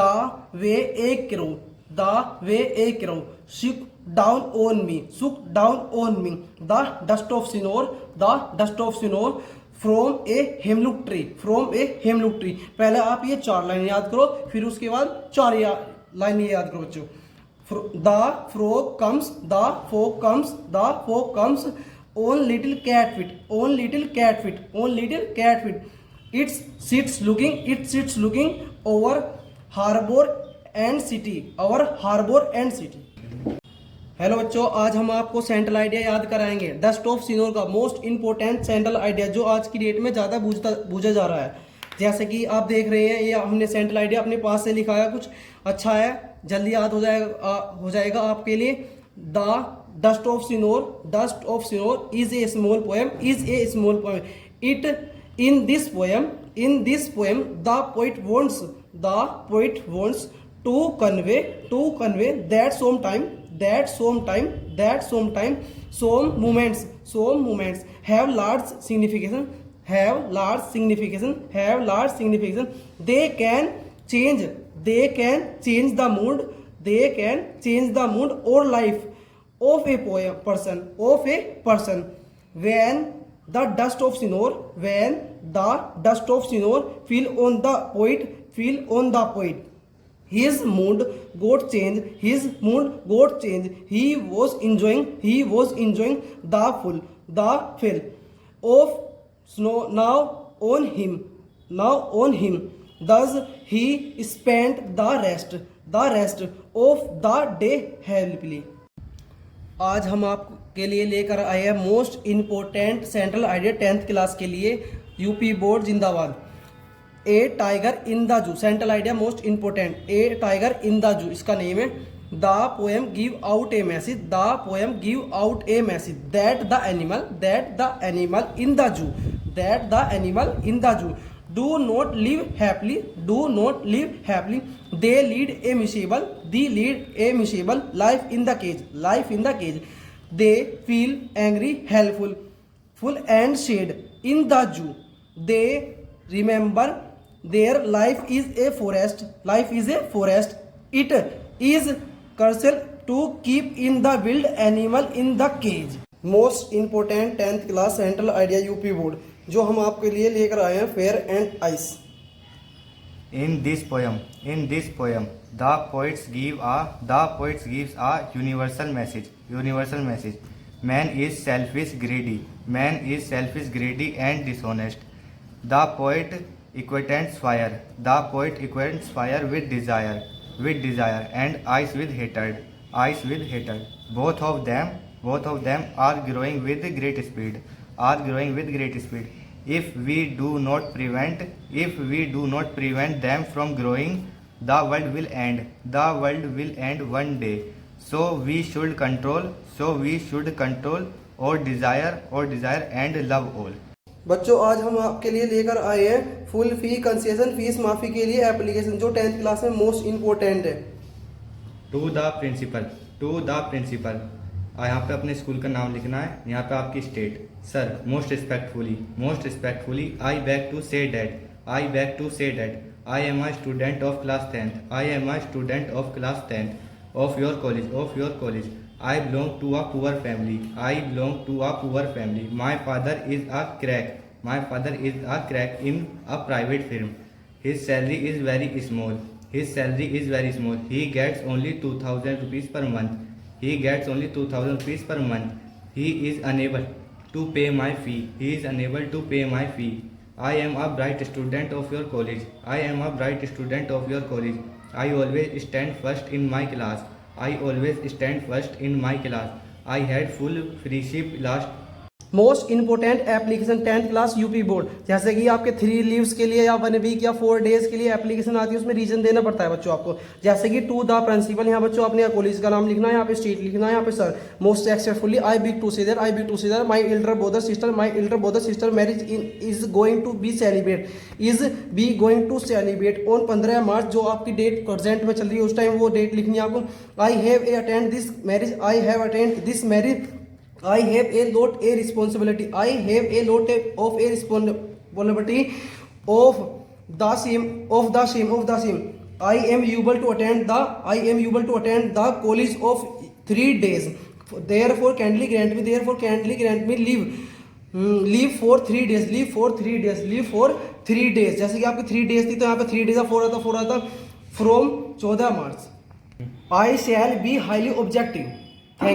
The way a crow, the way a crow shook down on me, shook down on me. The dust of snow, the dust of snow from a hemlock tree, from a hemlock tree. पहले आप ये 4 line याद करो, फिर उसके बाद 4 line याद करो बच्चों. The frog comes, the frog comes, the frog comes on little cat feet, on little cat feet, on little cat feet. It sits looking over harbor and city, over harbor and city. Hello बच्चों, आज हम आपको central idea याद कराएंगे. Dust of Sinor का most important central idea जो आज की डेट में ज़्यादा बूझा जा रहा है. जैसे कि आप देख रहे हैं, ये हमने सेंट्रल आइडिया अपने पास से लिखा है. कुछ अच्छा है, जल्दी याद हो जाएगा आपके लिए. The dust of Sinor is a small poem, is a small poem. It in this poem the poet wants to convey that some moments have large significance, they can change the mood or life of a person. When the dust of sinor fell on the poet, his mood got changed. He was enjoying the fall of snow now on him. Thus he spent the rest of the day happily. आज हम आपके लिए लेकर आए हैं most important central idea 10th class के लिए. UP board जिंदाबाद. A tiger in the zoo, central idea most important. A tiger in the zoo इसका नेम है. The poem give out a message, that the animal in the zoo do not live happily, they lead a miserable life in the cage. They feel angry, helpful and sad in the zoo. They remember their life is a forest. It is crucial to keep in the wild animal in the cage. Most important 10th class central idea UP board जो हम आपके लिए लेकर आए हैं. Fair and ice. In this poem, the poets gives a universal message. Man is selfish, greedy and dishonest. The poet equates fire with desire, and ice with hatred. Both of them are growing with great speed. If we do not prevent them from growing, the world will end one day. So we should control or desire and love all. बच्चों, आज हम आपके लिए लेकर आए हैं full फी concession, fees माफी के लिए एप्लीकेशन जो 10th क्लास में मोस्ट इम्पोर्टेंट है. To the principal. यहाँ पे अपने स्कूल का नाम लिखना है. यहाँ पे आपकी state. Sir, most respectfully I beg to say that I am a student of class 10th of your college. I belong to a poor family. My father is a crack in a private firm. His salary is very small. He gets only 2,000 rupees per month. He is unable to pay my fee. I am a bright student of your college. I always stand first in my class. I had full friendship last. Most important application 10th class UP board. जैसे कि आपके 3 leaves के लिए या 1 week या 4 days के लिए application आती है, उसमें रीजन देना पड़ता है बच्चों आपको. जैसे कि टू द प्रिंसिपल, यहाँ बच्चों अपने कॉलेज का नाम लिखना है, यहाँ पे स्टेट लिखना है, यहाँ पे sir. Most respectfully I beg to say there my elder brother sister marriage is going to celebrate on 15 March. जो आपकी डेट प्रेजेंट में चल रही है उस टाइम वो डेट लिखनी है आपको. I have attend this marriage. I have a lot of responsibility of the same. I am able to attend the college of 3 days. Therefore kindly grant me leave for 3 days. जैसे कि आपकी 3 days थी तो यहाँ पे 3 days का 4 आता from 14 March. I shall be highly objective.